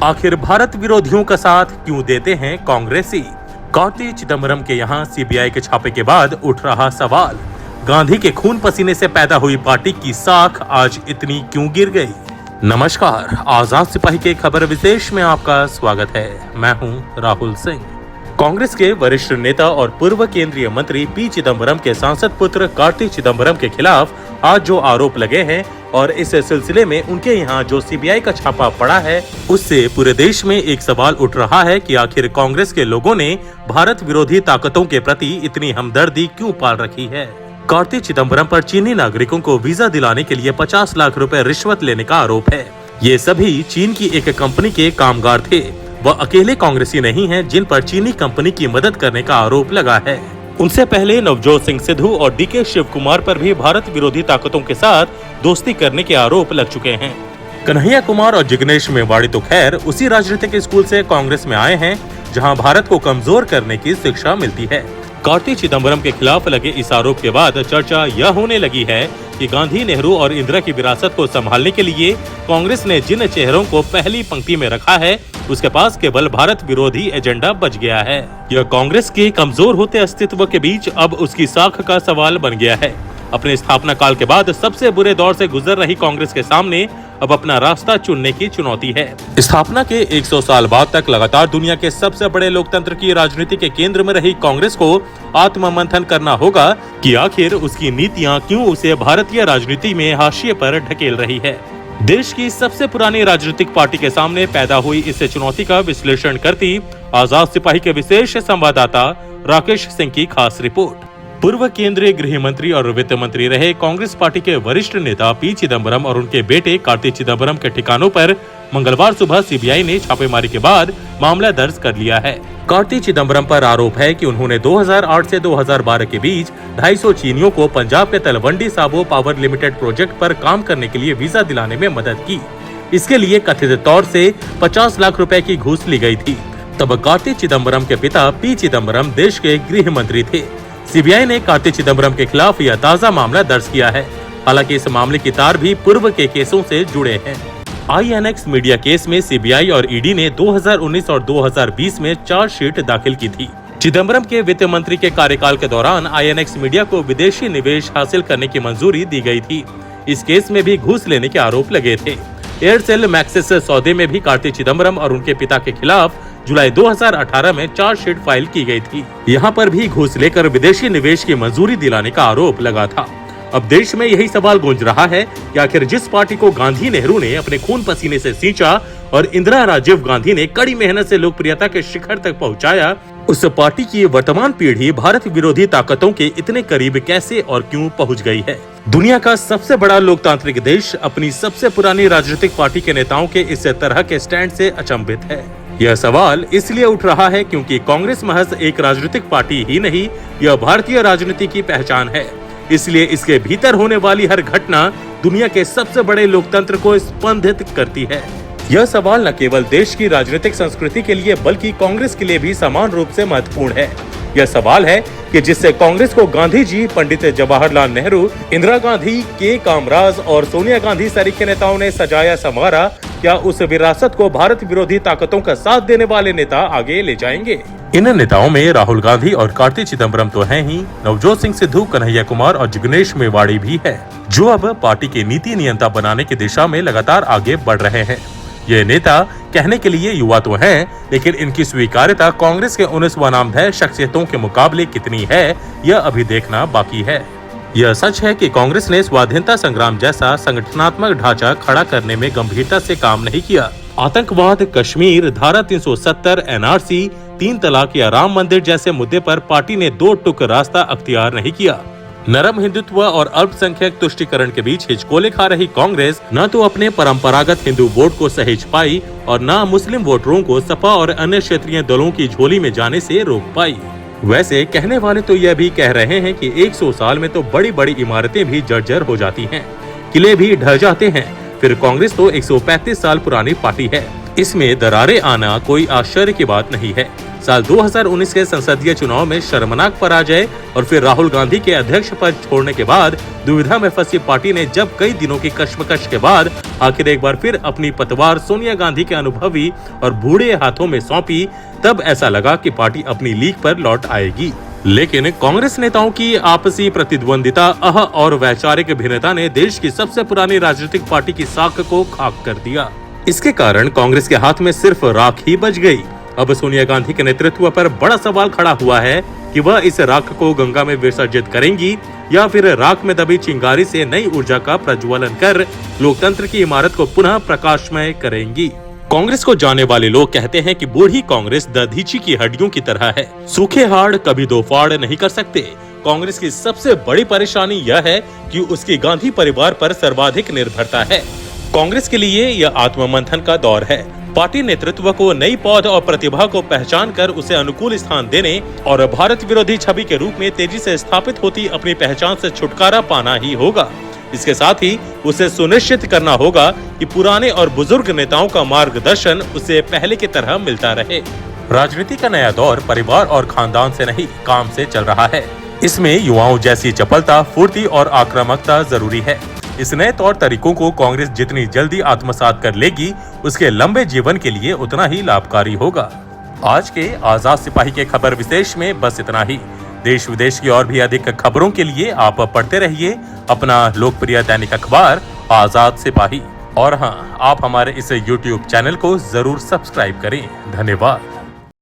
आखिर भारत विरोधियों का साथ क्यों देते हैं कांग्रेसी? कार्ति चिदम्बरम के यहाँ सीबीआई के छापे के बाद उठ रहा सवाल, गांधी के खून पसीने से पैदा हुई पार्टी की साख आज इतनी क्यों गिर गई? नमस्कार, आजाद सिपाही के खबर विशेष में आपका स्वागत है। मैं हूं राहुल सिंह। कांग्रेस के वरिष्ठ नेता और पूर्व केंद्रीय मंत्री पी चिदम्बरम के सांसद पुत्र कार्ति चिदम्बरम के खिलाफ आज जो आरोप लगे हैं और इस सिलसिले में उनके यहाँ जो सीबीआई का छापा पड़ा है, उससे पूरे देश में एक सवाल उठ रहा है कि आखिर कांग्रेस के लोगों ने भारत विरोधी ताकतों के प्रति इतनी हमदर्दी क्यों पाल रखी है। कार्ति चिदम्बरम पर चीनी नागरिकों को वीजा दिलाने के लिए 50 लाख रुपए रिश्वत लेने का आरोप है। ये सभी चीन की एक कंपनी के कामगार थे। वह अकेले कांग्रेसी नहीं हैं जिन पर चीनी कंपनी की मदद करने का आरोप लगा है। उनसे पहले नवजोत सिंह सिद्धू और डीके शिव कुमार पर भी भारत विरोधी ताकतों के साथ दोस्ती करने के आरोप लग चुके हैं। कन्हैया कुमार और जिग्नेश मेवाड़ी तो खैर उसी राजनीतिक स्कूल से कांग्रेस में आए हैं जहां भारत को कमजोर करने की शिक्षा मिलती है। कार्ति चिदम्बरम के खिलाफ लगे इस आरोप के बाद चर्चा यह होने लगी है कि गांधी, नेहरू और इंदिरा की विरासत को संभालने के लिए कांग्रेस ने जिन चेहरों को पहली पंक्ति में रखा है, उसके पास केवल भारत विरोधी एजेंडा बच गया है। यह कांग्रेस के कमजोर होते अस्तित्व के बीच अब उसकी साख का सवाल बन गया है। अपने स्थापना काल के बाद सबसे बुरे दौर से गुजर रही कांग्रेस के सामने अब अपना रास्ता चुनने की चुनौती है। स्थापना के 100 साल बाद तक लगातार दुनिया के सबसे बड़े लोकतंत्र की राजनीति के केंद्र में रही कांग्रेस को आत्ममंथन करना होगा कि आखिर उसकी नीतियां क्यों उसे भारतीय राजनीति में हाशिए पर ढकेल रही है। देश की सबसे पुरानी राजनीतिक पार्टी के सामने पैदा हुई इस चुनौती का विश्लेषण करती आजाद सिपाही के विशेष संवाददाता राकेश सिंह की खास रिपोर्ट। पूर्व केंद्रीय गृह मंत्री और वित्त मंत्री रहे कांग्रेस पार्टी के वरिष्ठ नेता पी चिदम्बरम और उनके बेटे कार्ति चिदम्बरम के ठिकानों पर मंगलवार सुबह सीबीआई ने छापेमारी के बाद मामला दर्ज कर लिया है। कार्ति चिदम्बरम पर आरोप है कि उन्होंने 2008 से 2012 के बीच 250 चीनियों को पंजाब के Talwandi Sabo power limited project पर काम करने के लिए वीजा दिलाने में मदद की। इसके लिए कथित तौर से 50 लाख रुपए की घूस ली गई थी। तब कार्ति चिदम्बरम के पिता पी चिदम्बरम देश के गृह मंत्री थे। सीबीआई ने कार्ति चिदम्बरम के खिलाफ यह ताजा मामला दर्ज किया है। हालांकि इस मामले की तार भी पूर्व के केसों से जुड़े हैं। आईएनएक्स मीडिया केस में सीबीआई और ईडी ने 2019 और 2020 में चार्जशीट दाखिल की थी। चिदम्बरम के वित्त मंत्री के कार्यकाल के दौरान आईएनएक्स मीडिया को विदेशी निवेश हासिल करने की मंजूरी दी गई थी। इस केस में भी घूस लेने के आरोप लगे थे। एयरसेल मैक्सिस सौदे में भी कार्ति चिदम्बरम और उनके पिता के खिलाफ जुलाई 2018 में चार्जशीट फाइल की गई थी। यहाँ पर भी घूस लेकर विदेशी निवेश की मंजूरी दिलाने का आरोप लगा था। अब देश में यही सवाल गूंज रहा है कि आखिर जिस पार्टी को गांधी, नेहरू ने अपने खून पसीने से सींचा और इंदिरा, राजीव गांधी ने कड़ी मेहनत से लोकप्रियता के शिखर तक पहुंचाया, उस पार्टी की वर्तमान पीढ़ी भारत विरोधी ताकतों के इतने करीब कैसे और क्यों पहुंच गई है। दुनिया का सबसे बड़ा लोकतांत्रिक देश अपनी सबसे पुरानी राजनीतिक पार्टी के नेताओं के इस तरह के स्टैंड से अचंभित है। यह सवाल इसलिए उठ रहा है क्योंकि कांग्रेस महज एक राजनीतिक पार्टी ही नहीं, यह भारतीय राजनीति की पहचान है। इसलिए इसके भीतर होने वाली हर घटना दुनिया के सबसे बड़े लोकतंत्र को स्पंदित करती है। यह सवाल न केवल देश की राजनीतिक संस्कृति के लिए बल्कि कांग्रेस के लिए भी समान रूप से महत्वपूर्ण है। यह सवाल है कि जिससे कांग्रेस को गांधी जी, पंडित जवाहरलाल नेहरू, इंदिरा गांधी, के कामराज और सोनिया गांधी सरीखे नेताओं ने सजाया संवारा, क्या उस विरासत को भारत विरोधी ताकतों का साथ देने वाले नेता आगे ले जाएंगे? इन नेताओं में राहुल गांधी और कार्ति चिदम्बरम तो हैं ही, नवजोत सिंह सिद्धू, कन्हैया कुमार और जिग्नेश मेवाड़ी भी है, जो अब पार्टी के नीति नियंता बनाने की दिशा में लगातार आगे बढ़ रहे हैं। ये नेता कहने के लिए युवा तो हैं, लेकिन इनकी स्वीकार्यता कांग्रेस के उन स्वनामधेय शख्सियतों के मुकाबले कितनी है, यह अभी देखना बाकी है। यह सच है कि कांग्रेस ने स्वाधीनता संग्राम जैसा संगठनात्मक ढांचा खड़ा करने में गंभीरता से काम नहीं किया। आतंकवाद, कश्मीर, धारा 370, एनआरसी, 3 तलाक या राम मंदिर जैसे मुद्दे पर पार्टी ने दो टुक रास्ता अख्तियार नहीं किया। नरम हिंदुत्व और अल्पसंख्यक तुष्टीकरण के बीच हिचकोले खा रही कांग्रेस न तो अपने परंपरागत हिंदू वोट को सहेज पाई और न मुस्लिम वोटरों को सपा और अन्य क्षेत्रीय दलों की झोली में जाने से रोक पाई। वैसे कहने वाले तो यह भी कह रहे हैं कि 100 साल में तो बड़ी बड़ी इमारतें भी जर्जर हो जाती हैं, किले भी ढह जाते हैं, फिर कांग्रेस तो 135 साल पुरानी पार्टी है। इसमें दरारें आना कोई आश्चर्य की बात नहीं है। साल 2019 के संसदीय चुनाव में शर्मनाक पराजय और फिर राहुल गांधी के अध्यक्ष पद छोड़ने के बाद दुविधा में फंसी पार्टी ने जब कई दिनों की कश्मकश के बाद आखिर एक बार फिर अपनी पतवार सोनिया गांधी के अनुभवी और बूढ़े हाथों में सौंपी, तब ऐसा लगा कि पार्टी अपनी लीक पर लौट आएगी। लेकिन कांग्रेस नेताओं की आपसी प्रतिद्वंदिता और वैचारिक भिन्नता ने देश की सबसे पुरानी राजनीतिक पार्टी की साख को खाक कर दिया। इसके कारण कांग्रेस के हाथ में सिर्फ राख ही बच गई। अब सोनिया गांधी के नेतृत्व पर बड़ा सवाल खड़ा हुआ है कि वह इस राख को गंगा में विसर्जित करेंगी या फिर राख में दबी चिंगारी से नई ऊर्जा का प्रज्वलन कर लोकतंत्र की इमारत को पुनः प्रकाशमय करेंगी। कांग्रेस को जाने वाले लोग कहते हैं कि बूढ़ी कांग्रेस दधीची की हड्डियों की तरह है, सूखे हाड़ कभी दो फाड़ नहीं कर सकते। कांग्रेस की सबसे बड़ी परेशानी यह है कि उसकी गांधी परिवार पर सर्वाधिक निर्भरता है। कांग्रेस के लिए यह आत्ममंथन का दौर है। पार्टी नेतृत्व को नई पौध और प्रतिभा को पहचान कर उसे अनुकूल स्थान देने और भारत विरोधी छवि के रूप में तेजी से स्थापित होती अपनी पहचान से छुटकारा पाना ही होगा। इसके साथ ही उसे सुनिश्चित करना होगा कि पुराने और बुजुर्ग नेताओं का मार्गदर्शन उसे पहले की तरह मिलता रहे। राजनीति का नया दौर परिवार और खानदान से नहीं, काम से चल रहा है। इसमें युवाओं जैसी चपलता, फुर्ती और आक्रामकता जरूरी है। इस नए तौर तरीकों को कांग्रेस जितनी जल्दी आत्मसात कर लेगी, उसके लंबे जीवन के लिए उतना ही लाभकारी होगा। आज के आजाद सिपाही के खबर विशेष में बस इतना ही। देश विदेश की और भी अधिक खबरों के लिए आप पढ़ते रहिए अपना लोकप्रिय दैनिक अखबार आजाद सिपाही। और हाँ, आप हमारे इस YouTube चैनल को जरूर सब्सक्राइब करें। धन्यवाद।